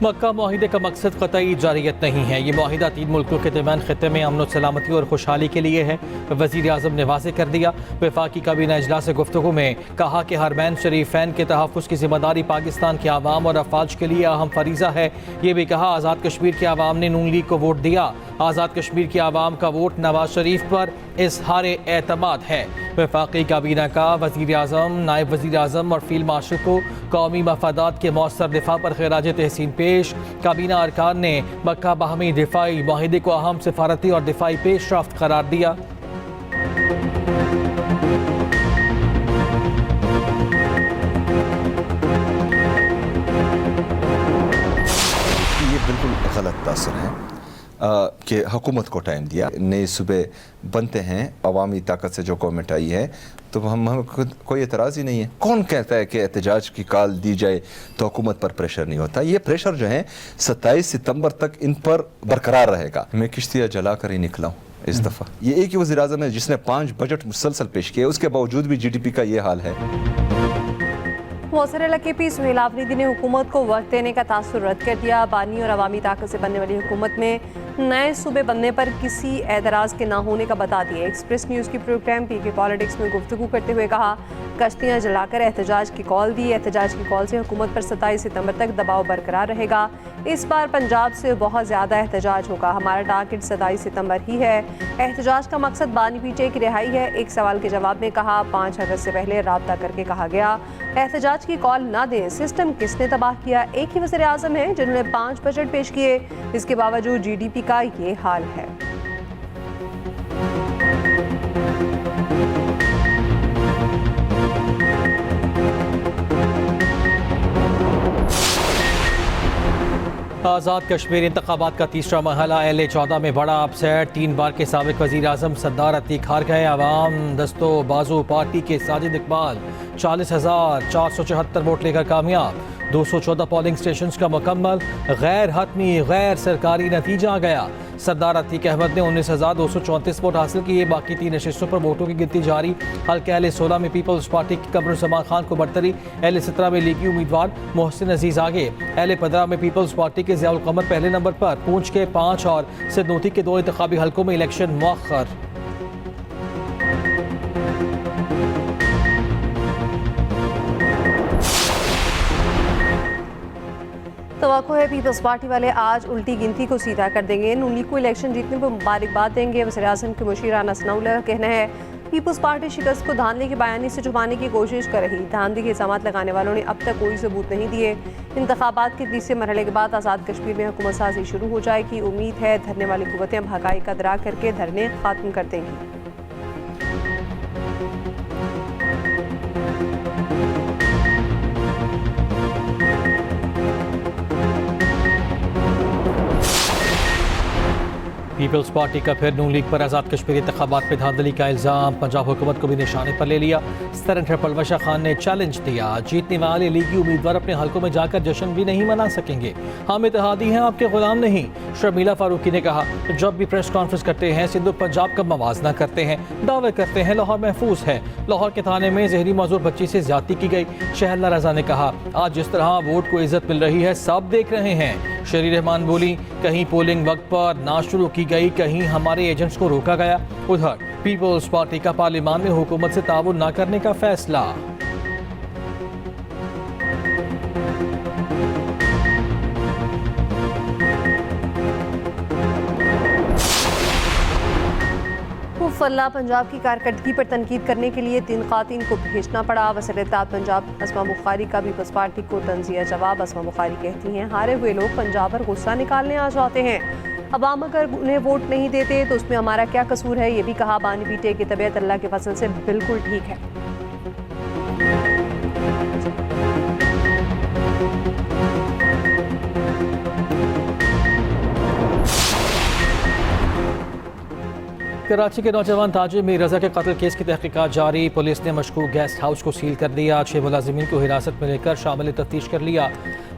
मक्का मुआहिदे का मकसद कतई जारियत नहीं है। ये मुआहिदा 3 मुल्कों के दरमियान खित्ते में अमन सलामती और खुशहाली के लिए है। वज़ीर आज़म ने वाज़ेह कर दिया। वफाकी काबीना इजलास गुफ्तगू में कहा कि हरमैन शरीफैन के तहफ़्फ़ुज़ की जिम्मेदारी पाकिस्तान के आवाम और अफवाज के लिए अहम फरीज़ा है। ये भी कहा आज़ाद कश्मीर के आवाम ने नून लीग को वोट दिया। आज़ाद कश्मीर के आवाम का वोट नवाज शरीफ पर इज़हार एतमाद है। वफाकी काबीना का वज़ीर आज़म, नायब वज़ीर आज़म और फील्ड मार्शल को कौमी मफादात के मौसर दिफा पर खिराज तहसीन पेश। काबीना अरकान ने मक्का बाहमी दिफाई मुआहिदे को अहम सिफारती और दिफाई पेशरफ्त करार दिया। ये बिल्कुल गलत तासर है कि हुकूमत को टाइम दिया, नए सूबे बनते हैं, अवामी ताकत से जो गवर्नमेंट आई है, तो हम कोई एतराज़ ही नहीं है। कौन कहता है कि एहतजाज की कॉल दी जाए तो हुकूमत पर प्रेशर नहीं होता? ये प्रेशर जो है 27 सितंबर तक इन पर बरकरार रहेगा। मैं किश्तियाँ जला कर ही निकला हूँ इस दफ़ा। ये एक ही वज़ीर आज़म है जिसने 5 बजट मुसलसल पेश किए, उसके बावजूद भी GDP का ये हाल है। मौसर LKP सुहेल आफरीदी ने हुकूमत को वक्त देने का तासुर रद्द कर दिया। बानी और अवामी ताकत से बनने वाली हुकूमत में नए सूबे बनने पर किसी एतराज़ के ना होने का बता दिया। एक्सप्रेस न्यूज़ की प्रोग्राम PK पॉलिटिक्स में गुफ्तगू करते हुए कहा, कश्तियाँ जलाकर एहतजाज की कॉल दी। एहतजाज की कॉल से हुकूमत पर 27 सितंबर तक दबाव बरकरार रहेगा। इस बार पंजाब से बहुत ज़्यादा एहतजाज होगा। हमारा टारगेट 27 सितंबर ही है। एहतजाज का मकसद बानी पीटे की रिहाई है। एक सवाल के जवाब में कहा, 5 अगस्त से पहले राब्ता करके कहा गया एहतजाज की कॉल ना दें। सिस्टम किसने तबाह किया? एक ही वज़ीर आज़म है जिन्होंने 5 बजट पेश किए। इसके बावजूद GDP का ये हाल है। आज़ाद कश्मीर इंतखाबात का तीसरा मरहला LA-14 में बड़ा अपसेट। 3 बार के साबिक वज़ीर आज़म सद्दार अतीक हार गए। अवाम दस्तो बाजू पार्टी के साजिद इकबाल 40,474 वोट लेकर कामयाब। 214 पोलिंग स्टेशन का मुकम्मल गैर हतमी गैर सरकारी नतीजा आ गया। सरदार अतीक अहमद ने 19,234 वोट हासिल किए। बाकी 3 नशिस्तों पर वोटों की गिनती जारी। हल्के LA-16 में पीपल्स पार्टी के कमरुज़्ज़मान खान को बढ़तरी। LA-17 में लीगी उम्मीदवार मोहसिन अजीज आगे। LA-15 में पीपल्स पार्टी के ज़ियाउल क़मर पहले नंबर पर। पूंछ के 5 और सिरनोती के 2 इंतखाबी हल्कों में इलेक्शन मुअख्खर। तवक्को है पीपल्स पार्टी वाले आज उल्टी गिनती को सीधा कर देंगे। नून लीग को इलेक्शन जीतने पर मुबारकबाद देंगे। वज़ीर आज़म के मुशीर राना सनाउल्लाह का कहना है, पीपल्स पार्टी शिकस्त को धांधली की बयानी से छुपाने की कोशिश कर रही। धांधली के इल्ज़ाम लगाने वालों ने अब तक कोई सबूत नहीं दिए। इंतखाबात के तीसरे मरहले के बाद आज़ाद कश्मीर में हुकूमत साजी शुरू हो जाएगी। उम्मीद है धरने वाली कुव्वतें भगाई का दरा करके धरने खात्म कर देंगी। पीपल्स पार्टी का फिर नून लीग पर आज़ाद कश्मीर इंतखाबात में धांधली का इल्ज़ाम। पंजाब हुकूमत को भी निशाने पर ले लिया। सेनेटर पलवशा खान ने चैलेंज दिया, जीतने वाले लीगी उम्मीदवार अपने हल्कों में जाकर जश्न भी नहीं मना सकेंगे। हम इत्तेहादी हैं, आपके गुलाम नहीं। शर्मिला फारूकी ने कहा, जब भी प्रेस कॉन्फ्रेंस करते हैं सिंधु पंजाब का मवाजना करते हैं, दावे करते हैं लाहौर महफूज है। लाहौर के थाने में जहरी मौजूद बच्ची से ज्यादती की गई। शहला रजा ने कहा, आज जिस तरह वोट को इज्जत मिल रही है सब देख रहे हैं। शरीर रहमान बोली, कहीं पोलिंग वक्त पर ना शुरू की गई, कहीं हमारे एजेंट्स को रोका गया। उधर पीपल्स पार्टी का पार्लियामान में हुकूमत से ताउन न करने का फैसला। फल्ला पंजाब की कारकर्दगी पर तनकीद करने के लिए 3 खातीन को भेजना पड़ा। वज़ीर-ए-इत्तेहाद पंजाब अस्मा बुखारी का पीपल्स पार्टी को तंज़िया जवाब। अस्मा बुखारी कहती हैं, हारे हुए लोग पंजाब पर गुस्सा निकालने आ जाते हैं। अवाम अगर उन्हें वोट नहीं देते तो उसमें हमारा क्या कसूर है। ये भी कहा, बानी पीटे की तबीयत अल्लाह के फजल से बिल्कुल ठीक है। कराची के नौजवान ताजिर मीर रजा के कत्ल केस की तहकीकात जारी। पुलिस ने मशकूक गेस्ट हाउस को सील कर दिया। 6 मुलाजिमीन को हिरासत में लेकर शामिल तफ्तीश कर लिया।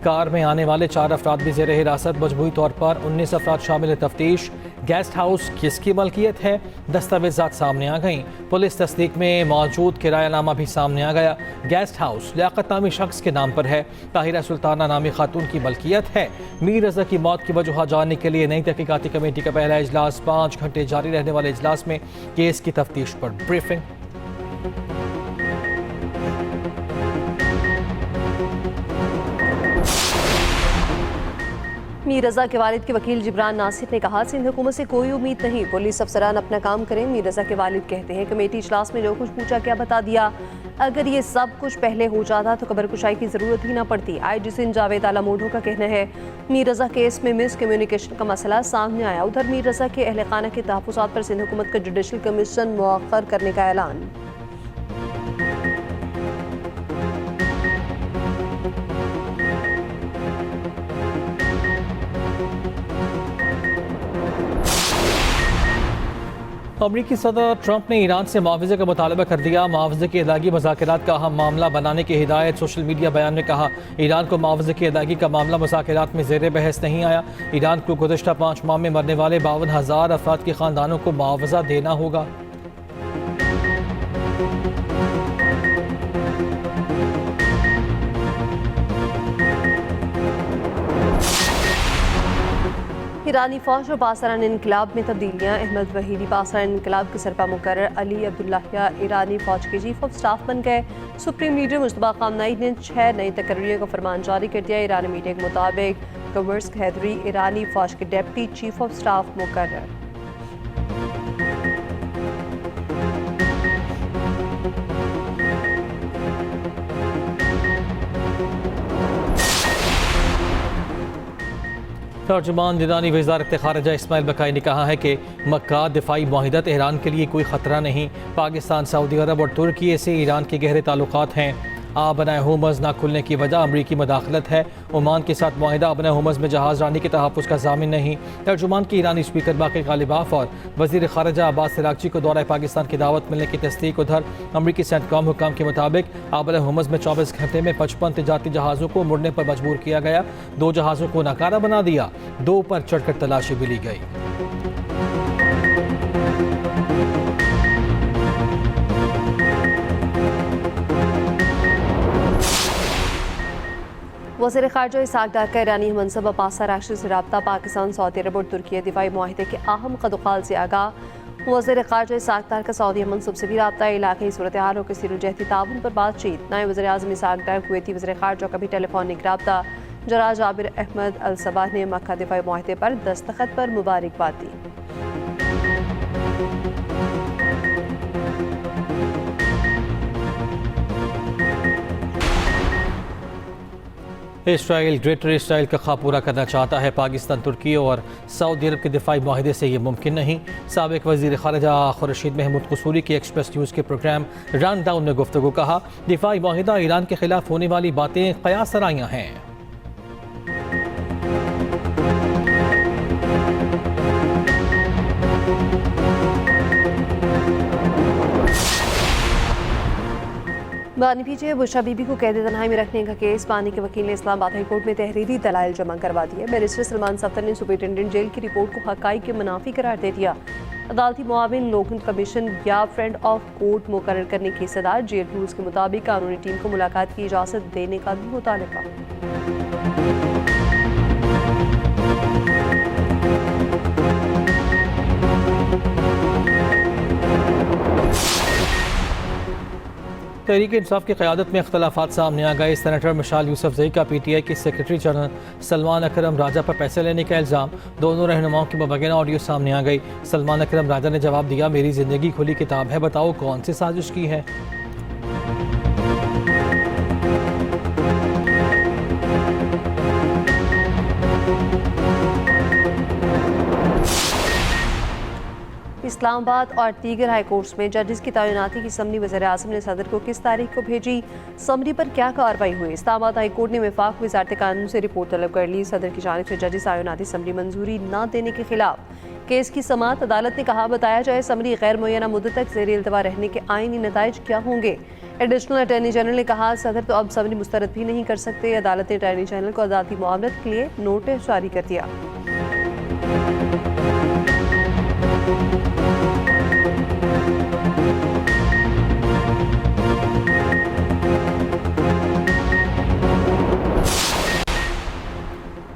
कार में आने वाले 4 अफराद भी ज़ेर हिरासत, मजमूई तौर पर 19 अफराद शामिल तफ्तीश। गेस्ट हाउस किसकी मलकियत है, दस्तावेजात सामने आ गईं। पुलिस तस्दीक में मौजूद किरायानामा भी सामने आ गया। गेस्ट हाउस लियाकत नामी शख्स के नाम पर है। ताहिरा सुल्ताना नामी खातून की मलकियत है। मीर रज़ा की मौत की वजह जानने के लिए नई तहकीकाती कमेटी का पहला इजलास, 5 घंटे जारी रहने वाले इजलास में केस की तफ्तीश पर ब्रीफिंग। मीर रज़ा के वालिद के वकील जिब्रान नासिर ने कहा, सिंध हुकूमत से कोई उम्मीद नहीं, पुलिस अफसरान अपना काम करें। मीर रज़ा के वालिद कहते हैं, कमेटी इजलास में जो कुछ पूछा क्या बता दिया। अगर ये सब कुछ पहले हो जाता तो खबर कुशाई की ज़रूरत ही ना पड़ती। IG सिंध जावेद आला मोडो का कहना है, मीर रज़ा केस में मिस कम्युनिकेशन का मसला सामने आया। उधर मीर रज़ा के अहल खाना के तहफ़्फ़ुज़ात पर सिंध हुकूमत का जुडिशल कमीशन मुअख्खर करने का ऐलान। अमरीकी सदर ट्रंप ने ईरान से मुआवजे का मुतालबा कर दिया। मुआवजे की अदायगी मुज़ाकरात का अहम मामला बनाने की हिदायत। सोशल मीडिया बयान में कहा, ईरान को मुआवजे की अदायगी का मामला मुज़ाकरात में ज़ेर बहस नहीं आया। ईरान को गुज़श्ता 5 माह में मरने वाले 52,000 अफराद के ख़ानदानों को मुआवजा देना होगा। ईरानी फौज और पासरान इनकलाब में तब्दीलियाँ। अहमद वहीदी पासरान इनकलाब के सरपा मुकर्रर, अली अब्दुल्लाहिया ईरानी फौज के चीफ ऑफ स्टाफ बन गए। सुप्रीम लीडर मुस्तफा ख़ामनई ने 6 नई तकर्रियों का फरमान जारी कर दिया। ईरानी मीडिया के मुताबिक कमर्स हैदरी ईरानी फौज के डेप्टी चीफ ऑफ स्टाफ मुकर्रर। तर्जुमान ईरानी वज़ारत ख़ारिजा इस्माइल बकाई ने कहा है कि मक्का दिफाई मुआहिदा तेहरान के लिए कोई ख़तरा नहीं। पाकिस्तान, सऊदी अरब और तुर्की से ईरान के गहरे ताल्लुकात हैं। आबना होमज़ ना खुलने की वजह अमरीकी मदाखलत है। ओमान के साथ मुआहिदा आबना होमज़ में जहाज़ रानी के तहफ़्फ़ुज़ का ज़ामिन नहीं। तर्जुमान के ईरानी स्पीकर बाक़ी ग़ालिबाफ और वज़ीर ख़ारिजा अब्बास इराक़ची को दौरा पाकिस्तान की दावत मिलने की तस्दीक। उधर अमरीकी सेंटकॉम हुकाम के मुताबिक आबना होमज़ में 24 घंटे में 55 तिजारती जहाज़ों को मुड़ने पर मजबूर किया गया। 2 जहाज़ों को नाकारा बना दिया, 2 पर चढ़कर तलाशी भी ली गई। वज़ीर ख़ारिजा इसहाक़ डार का ईरानी मनसब अब्बास इराक़ची से रब्ता। पाकिस्तान, सऊदी अरब और तुर्की दिफाई मुआहिदे के अहम कदकाल से आगाह। वज़ीर ख़ारिजा इसहाक़ डार का सऊदी मनसब से भी रब्ता। इलाक़ाई सूरत हाल और कसीरुलजहती ताउन पर बातचीत। नायब वज़ीर आज़म इसहाक़ डार, कुवैती वज़ीर ख़ारिजा का भी टेलीफोनिक रब्ता। जनाब जाबिर अहमद अल सबाह ने मक्का दिफाई मुआहिदे पर दस्तखत पर मुबारकबाद दी। इसराइल ग्रेटर इसराइल का ख्वाब पूरा करना चाहता है। पाकिस्तान, तुर्की और सऊदी अरब के दिफाई मुआहिदे से ये मुमकिन नहीं। साबिक वज़ीर ख़ारिजा खुर्शीद महमूद कसूरी की एक्सप्रेस न्यूज़ के प्रोग्राम रन डाउन में गुफ्तगू। कहा, दिफाई मुआहिदा ईरान के खिलाफ होने वाली बातें क़यास सराइयाँ हैं। बानी पीछे बुशरा बीबी को कैद तन्हाई में रखने का केस। बानी के वकील ने इस्लामाबाद हाई कोर्ट में तहरीरी दलाइल जमा करवा दिए। बैरिस्टर सलमान सफ्तर ने सुपरिटेंडेंट जेल की रिपोर्ट को हक़ाइक़ के मुनाफी करार दे दिया। अदालती मुआविन लोकन कमीशन या फ्रेंड ऑफ कोर्ट मुकर्रर करने की सदा। जेल रूल्स के मुताबिक कानूनी टीम को मुलाकात की इजाज़त देने का भी मुतालबा। तहरीक इंसाफ की क़यादत में अख्तलाफात सामने आ गए। सेनेटर मिशाल यूसुफजई का PTI के सेक्रेटरी जनरल सलमान अकरम राजा पर पैसे लेने का इल्ज़ाम। दोनों रहनुमाओं की मुबैना ऑडियो सामने आ गई। सलमान अकरम राजा ने जवाब दिया, मेरी ज़िंदगी खुली किताब है, बताओ कौन सी साजिश की है। इस्लामाबाद और दीगर हाई कोर्ट्स में जजेस की तैनाती की समरी वज़ीर आज़म ने सदर को किस तारीख को भेजी। समरी पर क्या कार्रवाई हुई। इस्लामाबाद हाई कोर्ट ने वफाक वज़ारत कानून से रिपोर्ट तलब कर ली। सदर की जानिब से जजेस तैनाती समरी मंजूरी न देने के खिलाफ केस की समाअत। अदालत ने कहा, बताया जाए समरी गैर मुय्यना मुद्दत तक ज़ेर इल्तवा रहने के आईनी नताइज क्या होंगे। एडिशनल अटॉर्नी जनरल ने कहा, सदर तो अब समरी मुस्तरद भी नहीं कर सकते। अदालत ने अटॉर्नी जनरल को अदालती मामलत के लिए नोटिस जारी कर दिया।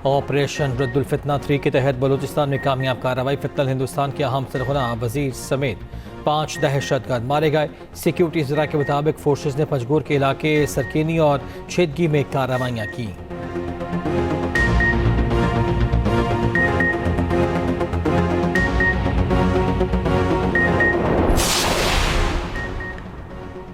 ऑपरेशन रद्दुल फितना 3 के तहत बलूचिस्तान में कामयाब कार्रवाई। फितनल हिंदुस्तान के अहम सरगना वजीर समेत 5 दहशतगर्द मारे गए। सिक्योरिटी ज़रा के मुताबिक फोर्सेस ने पंजगोर के इलाके सरकेनी और छेदगी में कार्रवाइयाँ की।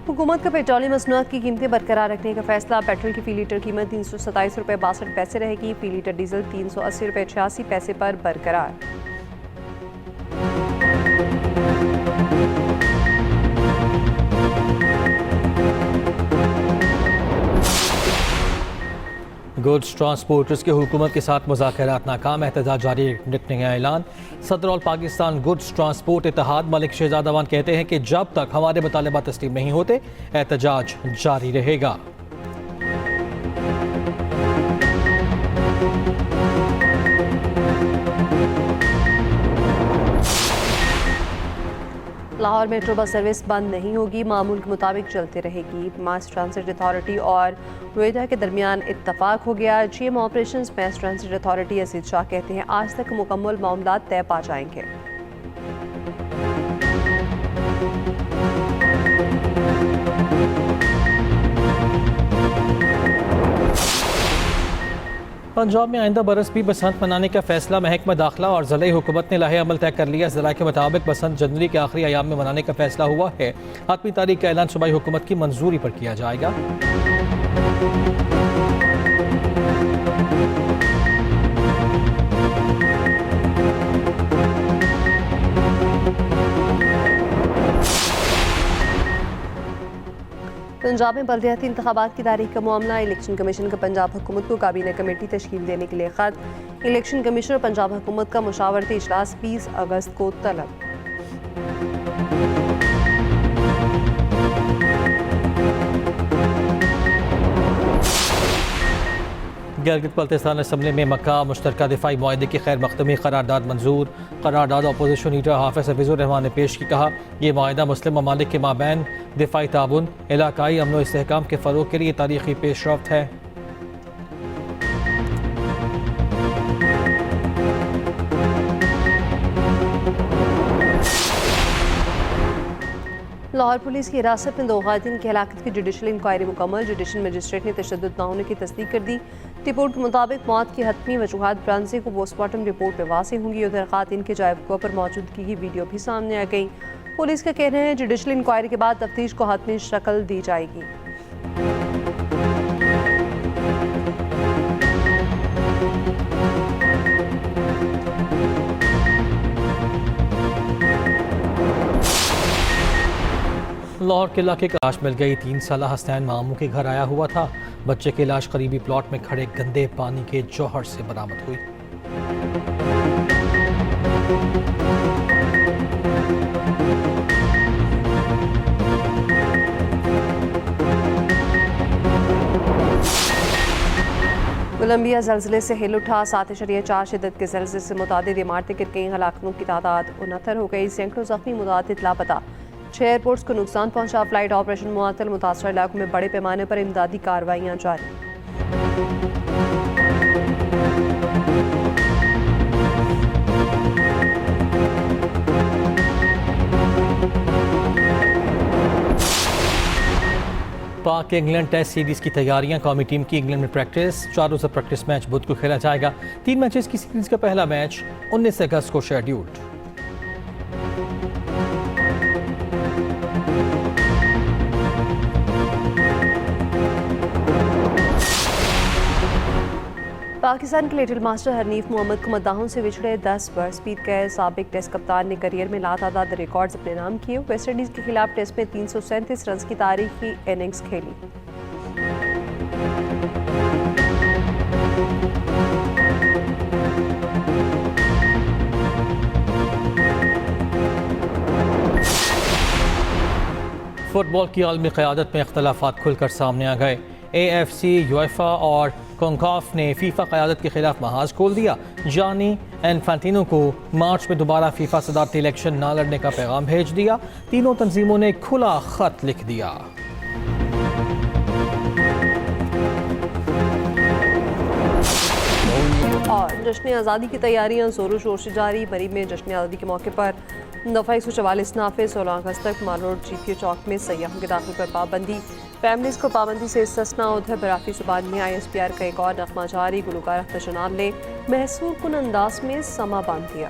हुकूमत का पेट्रोलियम मसनूआत की कीमतें बरकरार रखने का फैसला। पेट्रोल की फ़ी लीटर कीमत 327 रुपये 62 पैसे रहेगी। फ़ी लीटर डीजल 380 रुपये 86 पैसे पर बरकरार। गुड्स ट्रांसपोर्टर्स के हुकूमत के साथ मुज़ाकरात नाकाम। एहतजाज जारी रखने का ऐलान। सदर ऑल पाकिस्तान गुड्स ट्रांसपोर्ट इत्तेहाद मलिक शहजाद अवान कहते हैं कि जब तक हमारे मुतालबात तस्लीम नहीं होते एहतजाज जारी रहेगा। लाहौर मेट्रो बस सर्विस बंद नहीं होगी, मामूल के मुताबिक चलते रहेगी। मास ट्रांसिट अथॉरिटी और नोएडा के दरमियान इत्तफाक हो गया। GM ऑपरेशंस मास ट्रांसिट अथॉरिटी असीद शाह कहते हैं आज तक मुकम्मल मामला तय पा जाएंगे। पंजाब में आइंदा बरस भी बसंत मनाने का फैसला। महकमा दाखिला और ज़िले हुकूमत ने लाहे अमल तय कर लिया। ज़िला के मुताबिक बसंत जनवरी के आखिरी अयाम में मनाने का फैसला हुआ है। आखिरी तारीख का ऐलान सूबाई हुकूमत की मंजूरी पर किया जाएगा। पंजाब में बल्दियाती इंतखाबात की तारीख का मामला। इलेक्शन कमीशन का पंजाब हुकूमत को काबीना कमेटी तश्कील देने के लिए खत। इलेक्शन कमिश्नर पंजाब हुकूमत का मुशावरती इजलास 20 अगस्त को तलब। गिलगित बल्तिस्तान असम्बली में मक्का मुश्तरका दिफाई मुआहदे की खैर मकदमी करारदाद मंजूर। करारदाद अपोजिशन लीडर हाफिज हफीजुर रहमान ने पेश की। कहा, यह मुआहदा मुस्लिम ममालिक के माबैन दिफाई ताउन, इलाकाई अमन व इस्तेहकाम के फ़रोग के लिए तारीखी पेशरफ्त है। लाहौर पुलिस की हिरासत में 2 ख़ातिन की हलाकत की जुडिशल इंक्वायरी मुकम्मल। जुडिशल मजिस्ट्रेट ने तशद्दुद न होने की तस्दीक कर दी। रिपोर्ट के मुताबिक मौत की हतमी वजूहात ब्रांसी को पोस्टमार्टम रिपोर्ट में वाज़ेह होंगी। उधर ख़ातिन के जायबुआ पर मौजूदगी की वीडियो भी सामने आ गई। पुलिस का कहना है जुडिशल इंक्वायरी के बाद तफ्तीश को हतमी शक्ल दी जाएगी। लाहौर के इलाके का लाश मिल गई। 3 साला हसनैन मामू के घर आया हुआ था। बच्चे की लाश करीबी प्लॉट में खड़े गंदे पानी के जौहर से बरामद हुई। कोलंबिया जल्जले से हिल उठा। 7.4 शिद्दत के जल्जले से मुतादिद इमारतें गिर गईं। हलाकतों की तादाद 69 हो गई। सैकड़ों जख्मी, मुतादिद लापता। 6 एयरपोर्ट्स को नुकसान पहुंचा। फ्लाइट ऑपरेशन मुअत्तल। मुतासर इलाकों में बड़े पैमाने पर इमदादी कार्रवाइयां जारी। पाक इंग्लैंड टेस्ट सीरीज की तैयारियां। कौमी टीम की इंग्लैंड में प्रैक्टिस। 4 रोज़ा प्रैक्टिस मैच बुध को खेला जाएगा। 3 मैचेस की सीरीज का पहला मैच 19 अगस्त को शेड्यूल्ड। पाकिस्तान के लिटिल मास्टर हनीफ मोहम्मद को मद्दाहों से विछड़े 10 बरस बीत गए। साबिक टेस्ट कप्तान ने करियर में लातादाद रिकॉर्ड्स अपने नाम किए। वेस्ट इंडीज़ के खिलाफ टेस्ट में 337 रन की तारीखी इनिंग्स खेली। फुटबॉल की आलमी क़यादत में इख्तलाफात खुलकर सामने आ गए। AFC, UEFA और कॉन्काफ ने फीफा क़यादत के खिलाफ महाज खोल दिया। जानी इन्फांटिनो को मार्च में दोबारा फीफा सदारती इलेक्शन न लड़ने का पैगाम भेज दिया। तीनों तंजीमों ने खुला खत लिख दिया। और जश्न आज़ादी की तैयारियां ज़ोरों शोर से जारी। बरी में जश्न आज़ादी के मौके पर दफ़ा 144 नाफे 16 अगस्त तक माल रोड GPO चौक में सयाहों के दाखिल पर पाबंदी। फैमिलीज़ को पाबंदी से इस्तिस्ना। उधर बराफी ज़ुबान में ISPR का एक और नगमा जारी। गुलकार अख्तर जनाब ने महसूर कुन अंदाज में समा बांध दिया।